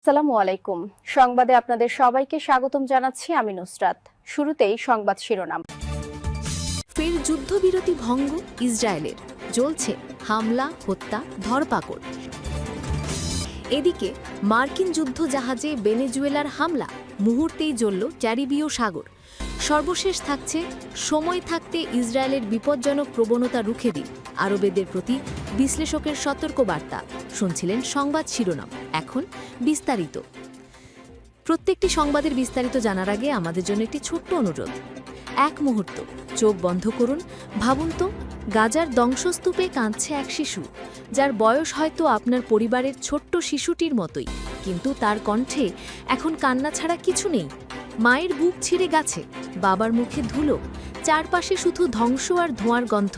আসসালামু আলাইকুম। সংবাদে আপনাদের সবাইকে স্বাগতম জানাচ্ছি আমি নুসরাত। শুরুতেই সংবাদ শিরোনাম। ফের যুদ্ধবিরতি ভঙ্গ ইসরায়েলের, চলছে হামলা, হত্যা, ধরপাকড়। এদিকে মার্কিন যুদ্ধজাহাজে ভেনেজুয়েলার হামলা, মুহূর্তেই জ্বলল ক্যারিবীয় সাগর। সর্বশেষ থাকছে সময় থাকতে ইসরায়েলের বিপজ্জনক প্রবণতা রুখে দিন আরবেদের প্রতি বিশ্লেষকের সতর্কবার্তা। শুনছিলেন সংবাদ শিরোনাম, এখন বিস্তারিত। প্রত্যেকটি সংবাদের বিস্তারিত জানার আগে আমাদের জন্য একটি ছোট্ট অনুরোধ। এক মুহূর্ত চোখ বন্ধ করুন, ভাবুন তো, গাজার ধ্বংসস্তূপে কাঁদছে এক শিশু, যার বয়স হয়তো আপনার পরিবারের ছোট্ট শিশুটির মতোই, কিন্তু তার কণ্ঠে এখন কান্না ছাড়া কিছু নেই। মায়ের বুক ছিঁড়ে গেছে, বাবার মুখে ধুলো, চারপাশে শুধু ধ্বংস আর ধোঁয়ার গন্ধ।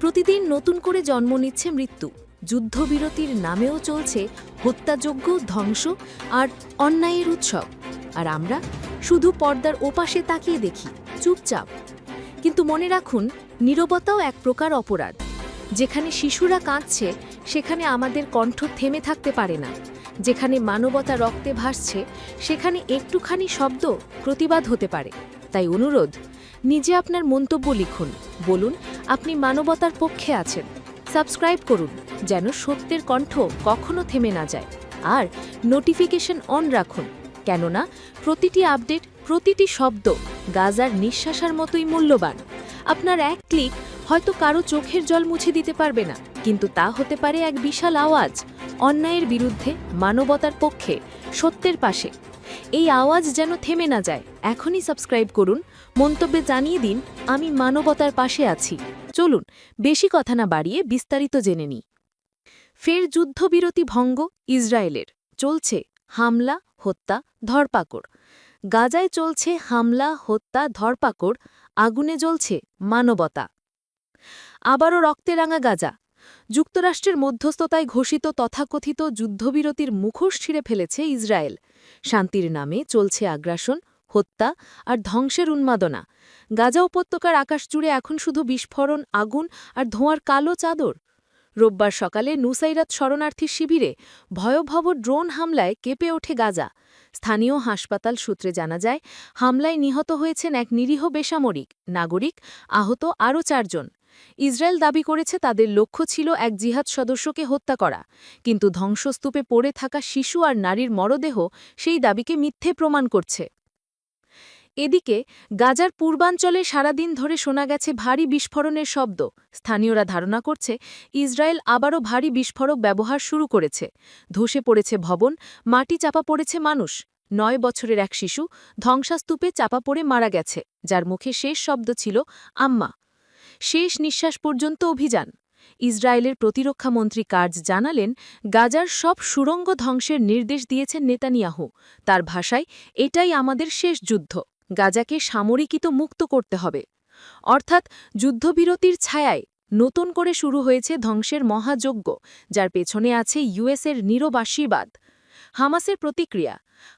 প্রতিদিন নতুন করে জন্ম নিচ্ছে মৃত্যু। যুদ্ধবিরতির নামেও চলছে হত্যাযজ্ঞ, ধ্বংস আর অন্যায়ের উৎসব। আর আমরা শুধু পর্দার ওপাশে তাকিয়ে দেখি, চুপচাপ। কিন্তু মনে রাখুন, নীরবতাও এক প্রকার অপরাধ। যেখানে শিশুরা কাঁদছে, সেখানে আমাদের কণ্ঠ থেমে থাকতে পারে না। যেখানে মানবতা রক্তে ভাসছে, সেখানে একটুখানি শব্দ প্রতিবাদ হতে পারে। তাই অনুরোধ, নিজে আপনার মন্তব্য লিখুন, বলুন আপনি মানবতার পক্ষে আছেন। সাবস্ক্রাইব করুন যেন সত্যের কণ্ঠ কখনো থেমে না যায়। আর নোটিফিকেশন অন রাখুন, কেননা প্রতিটি আপডেট, প্রতিটি শব্দ গাজার নিঃশ্বাসার মতোই মূল্যবান। আপনার এক ক্লিক হয়তো কারো চোখের জল মুছে দিতে পারবে না, কিন্তু তা হতে পারে এক বিশাল আওয়াজ, অন্যায়ের বিরুদ্ধে, মানবতার পক্ষে, সত্যের পাশে। এই আওয়াজ যেন থেমে না যায়। এখনই সাবস্ক্রাইব করুন, মন্তব্যে জানিয়ে দিন আমি মানবতার পাশে আছি। চলুন বেশি কথা না বাড়িয়ে বিস্তারিত জেনে নিই। ফের যুদ্ধবিরতি ভঙ্গ ইসরায়েলের, চলছে হামলা, হত্যা, ধরপাকড়। গাজায় চলছে হামলা, হত্যা, ধরপাকড়, আগুনে জ্বলছে মানবতা। আবারও রক্তে রাঙা গাজা। যুক্তরাষ্ট্রের মধ্যস্থতায় ঘোষিত তথাকথিত যুদ্ধবিরতির মুখোশ ছিঁড়ে ফেলেছে ইসরায়েল। শান্তির নামে চলছে আগ্রাসন, হত্যা আর ধ্বংসের উন্মাদনা। গাজা উপত্যকার আকাশ জুড়ে এখন শুধু বিস্ফোরণ, আগুন আর ধোঁয়ার কালো চাদর। রোববার সকালে নুসাইরাত শরণার্থী শিবিরে ভয়াবহ ড্রোন হামলায় কেঁপে ওঠে গাজা। স্থানীয় হাসপাতাল সূত্রে জানা যায়, হামলায় নিহত হয়েছেন এক নিরীহ বেসামরিক নাগরিক, আহত আরও 4 জন। ইসরায়েল দাবি করেছে তাদের লক্ষ্য ছিল এক জিহাদ সদস্যকে হত্যা করা, কিন্তু ধ্বংসস্তূপে পড়ে থাকা শিশু আর নারীর মরদেহ সেই দাবিকে মিথ্যে প্রমাণ করছে। এদিকে গাজার পূর্বাঞ্চলে সারাদিন ধরে শোনা গেছে ভারী বিস্ফোরণের শব্দ। স্থানীয়রা ধারণা করছে ইসরায়েল আবারও ভারী বিস্ফোরক ব্যবহার শুরু করেছে। ধসে পড়েছে ভবন, মাটি চাপা পড়েছে মানুষ। 9 বছরের এক শিশু ধ্বংসস্তূপে চাপা পড়ে মারা গেছে, যার মুখে শেষ শব্দ ছিল আম্মা। শেষ নিঃশ্বাস পর্যন্ত অভিযান। ইসরায়েলের প্রতিরক্ষামন্ত্রী কার্জ জানালেন, গাজার সব সুড়ঙ্গ ধ্বংসের নির্দেশ দিয়েছেন নেতানিয়াহু। তার ভাষায়, এটাই আমাদের শেষ যুদ্ধ। গাজাকে সামরিকীত মুক্ত করতে হবে। অর্থাৎ যুদ্ধবিরতির ছায়ায় নতুন করে শুরু হয়েছে ধ্বংসের মহাযজ্ঞ, যার পেছনে আছে ইউএসের নীরব আশীর্বাদ। হামাসের প্রতিক্রিয়া।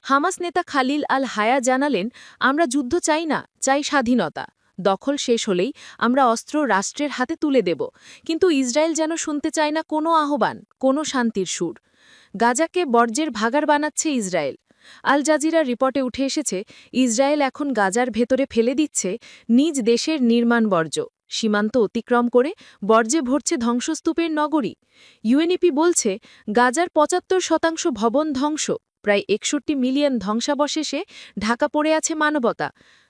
হামাস নেতা খালিল আল হায়া জানালেন, আমরা যুদ্ধ চাই না, চাই স্বাধীনতা। দখল শেষ হলেই আমরা অস্ত্র রাষ্ট্রের হাতে তুলে দেব। কিন্তু ইসরায়েল যেন শুনতে চায় না কোনো আহ্বান, কোনো শান্তির সুর। গাজাকে বর্জ্যের ভাগাড় বানাচ্ছে ইসরায়েল। আল জাজিরার রিপোর্টে উঠে এসেছে, ইসরায়েল এখন গাজার ভেতরে ফেলে দিচ্ছে নিজ দেশের নির্মাণ বর্জ্য। সীমান্ত অতিক্রম করে বর্জ্যে ভরছে ধ্বংসস্তূপের নগরী। ইউএনইপি বলছে, গাজার 75% ভবন ধ্বংস, প্রায় 61 মিলিয়ন ধ্বংসাবশেষে ঢাকা পড়ে আছে মানবতা।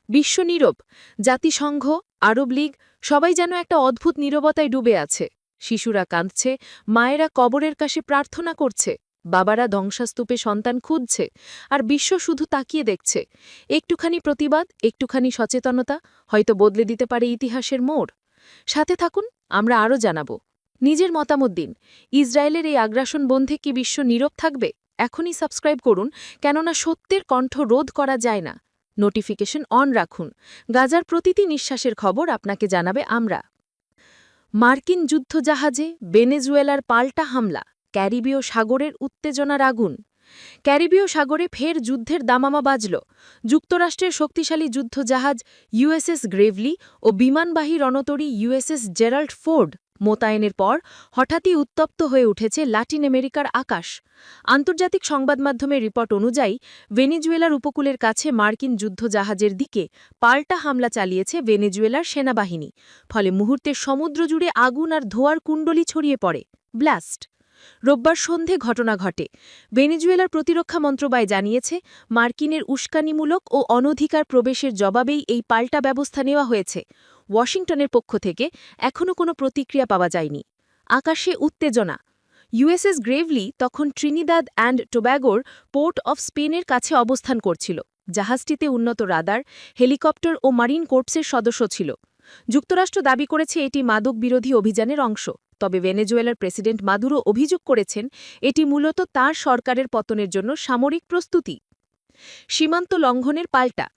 বিশ্ব নীরব। জাতিসংঘ, আরব লীগ, সবাই যেন একটা অদ্ভুত নীরবতায় ডুবে আছে। শিশুরা কাঁদছে, মায়েরা কবরের কাছে প্রার্থনা করছে, বাবারা ধ্বংসস্তূপে সন্তান খুঁজছে, আর বিশ্ব শুধু তাকিয়ে দেখছে। একটুখানি প্রতিবাদ, একটুখানি সচেতনতা হয়তো বদলে দিতে পারে ইতিহাসের মোড়। সাথে থাকুন, আমরা আরও জানাব। নিজের মতামত দিন। ইসরায়েলের এই আগ্রাসন বন্ধে কি বিশ্ব নীরব থাকবে? এখনই সাবস্ক্রাইব করুন, কেননা সত্যের কণ্ঠ রোধ করা যায় না। নোটিফিকেশন অন রাখুন। গাজার প্রতিটি নিঃশ্বাসের খবর আপনাকে জানাবে আমরা। মার্কিন যুদ্ধজাহাজে ভেনেজুয়েলার পাল্টা হামলা, ক্যারিবীয় সাগরের উত্তেজনার আগুন। ক্যারিবীয় সাগরে ফের যুদ্ধের দামামা বাজল। যুক্তরাষ্ট্রের শক্তিশালী যুদ্ধজাহাজ ইউএসএস গ্রেভলি ও বিমানবাহী রণতরী ইউএসএস জেরাল্ড ফোর্ড মোতায়েনের পর হঠাৎই উত্তপ্ত হয়ে উঠেছে লাতিন আমেরিকার আকাশ। আন্তর্জাতিক সংবাদ মাধ্যমের রিপোর্ট অনুযায়ী ভেনেজুয়েলার উপকূলের কাছে মার্কিন যুদ্ধজাহাজের দিকে পাল্টা হামলা চালিয়েছে ভেনেজুয়েলার সেনাবাহিনী। ফলে মুহূর্তে সমুদ্র জুড়ে আগুন আর ধোঁয়ার কুণ্ডলী ছড়িয়ে পড়ে। ব্লাস্ট। রোববার সন্ধে ঘটনা ঘটে। ভেনেজুয়েলার প্রতিরক্ষা মন্ত্রণালয় জানিয়েছে, মার্কিনের উস্কানিমূলক ও অনধিকার প্রবেশের জবাবেই এই পাল্টা ব্যবস্থা নেওয়া হয়েছে। ওয়াশিংটনের পক্ষ থেকে এখনও কোনো প্রতিক্রিয়া পাওয়া যায়নি। আকাশে উত্তেজনা। ইউএসএস গ্রেভলি তখন ট্রিনিদাদ অ্যান্ড টোব্যাগোর পোর্ট অফ স্পেনের কাছে অবস্থান করছিল। জাহাজটিতে উন্নত রাডার, হেলিকপ্টার ও মারিন কোর্পসের সদস্য ছিল। যুক্তরাষ্ট্র দাবি করেছে এটি মাদক বিরোধী অভিযানের অংশ। তবে ভেনেজুয়েলার প্রেসিডেন্ট মাদুরো অভিযোগ করেছেন এটি মূলত তার সরকারের পতনের জন্য সামরিক প্রস্তুতি। সীমান্ত লঙ্ঘনের পাল্টা।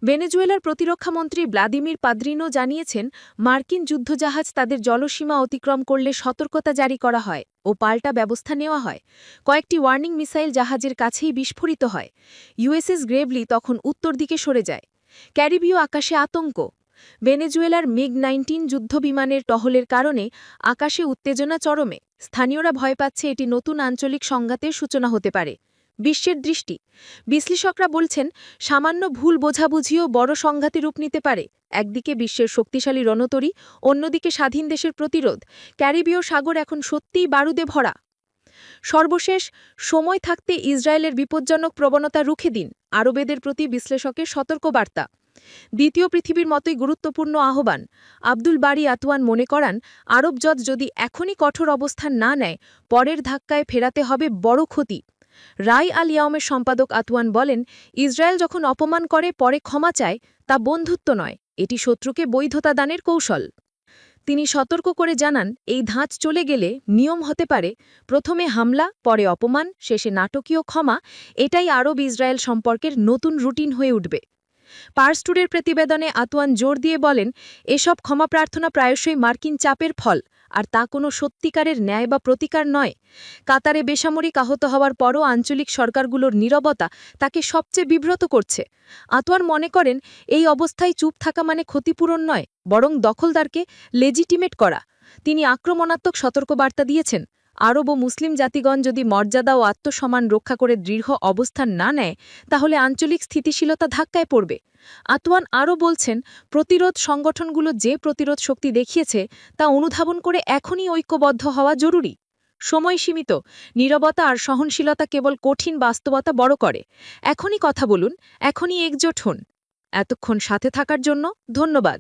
ভেনেজুয়েলার প্রতিরক্ষামন্ত্রী ভ্লাদিমির পাদ্রিনো জানিয়েছেন, মার্কিন যুদ্ধজাহাজ তাদের জলসীমা অতিক্রম করলে সতর্কতা জারি করা হয় ও পাল্টা ব্যবস্থা নেওয়া হয়। কয়েকটি ওয়ার্নিং মিসাইল জাহাজের কাছেই বিস্ফোরিত হয়। ইউএসএস গ্রেভলি তখন উত্তর দিকে সরে যায়। ক্যারিবীয় আকাশে আতঙ্ক। ভেনেজুয়েলার মিগ-19 যুদ্ধবিমানের টহলের কারণে আকাশে উত্তেজনা চরমে। স্থানীয়রা ভয় পাচ্ছে এটি নতুন আঞ্চলিক সংঘাতের সূচনা হতে পারে। বিশ্বের দৃষ্টি। বিশ্লেষকরা বলছেন, সামান্য ভুল বোঝাবুঝিও বড় সংঘাতে রূপ নিতে পারে। একদিকে বিশ্বের শক্তিশালী রণতরী, অন্যদিকে স্বাধীন দেশের প্রতিরোধ। ক্যারিবীয় সাগর এখন সত্যিই বারুদে ভরা। সর্বশেষ, সময় থাকতে ইসরায়েলের বিপজ্জনক প্রবণতা রুখে দিন। আরবেদের প্রতি বিশ্লেষকের সতর্কবার্তা। দ্বিতীয় পৃথিবীর মতোই গুরুত্বপূর্ণ আহ্বান। আব্দুল বারী আতওয়ান মনে করান, আরবজোট যদি এখনই কঠোর অবস্থান না নেয়, পরের ধাক্কায় ফেরাতে হবে বড় ক্ষতি। রায় আল ইয়াওমের সম্পাদক আতওয়ান বলেন, ইসরায়েল যখন অপমান করে পরে ক্ষমা চায়, তা বন্ধুত্ব নয়, এটি শত্রুকে বৈধতা দানের কৌশল। তিনি সতর্ক করে জানান, এই ধাঁচ চলে গেলে নিয়ম হতে পারে প্রথমে হামলা, পরে অপমান, শেষে নাটকীয় ক্ষমা। এটাই আরব ইসরায়েল সম্পর্কের নতুন রুটিন হয়ে উঠবে। পার্স টুডের প্রতিবেদনে আতওয়ান জোর দিয়ে বলেন, এসব ক্ষমা প্রার্থনা প্রায়শই মার্কিন চাপের ফল, আর তা কোনো সত্যিকারের ন্যায় বা প্রতিকার নয়। কাতারে বেসামরিক আহত হওয়ার পরও আঞ্চলিক সরকারগুলোর নীরবতা তাকে সবচেয়ে বিব্রত করছে। আতওয়ান মনে করেন, এই অবস্থায় চুপ থাকা মানে ক্ষতিপূরণ নয়, বরং দখলদারকে লেজিটিমেট করা। তিনি আক্রমণাত্মক সতর্কবার্তা দিয়েছেন, আরব ও মুসলিম জাতিগণ যদি মর্যাদা ও আত্মসম্মান রক্ষা করে দৃঢ় অবস্থান না নেয়, তাহলে আঞ্চলিক স্থিতিশীলতা ধাক্কায় পড়বে। আতওয়ান আরও বলছেন, প্রতিরোধ সংগঠনগুলো যে প্রতিরোধ শক্তি দেখিয়েছে তা অনুধাবন করে এখনই ঐক্যবদ্ধ হওয়া জরুরি। সময় সীমিত। নীরবতা আর সহনশীলতা কেবল কঠিন বাস্তবতা বড় করে। এখনই কথা বলুন, এখনই একজোট হন। এতক্ষণ সাথে থাকার জন্য ধন্যবাদ।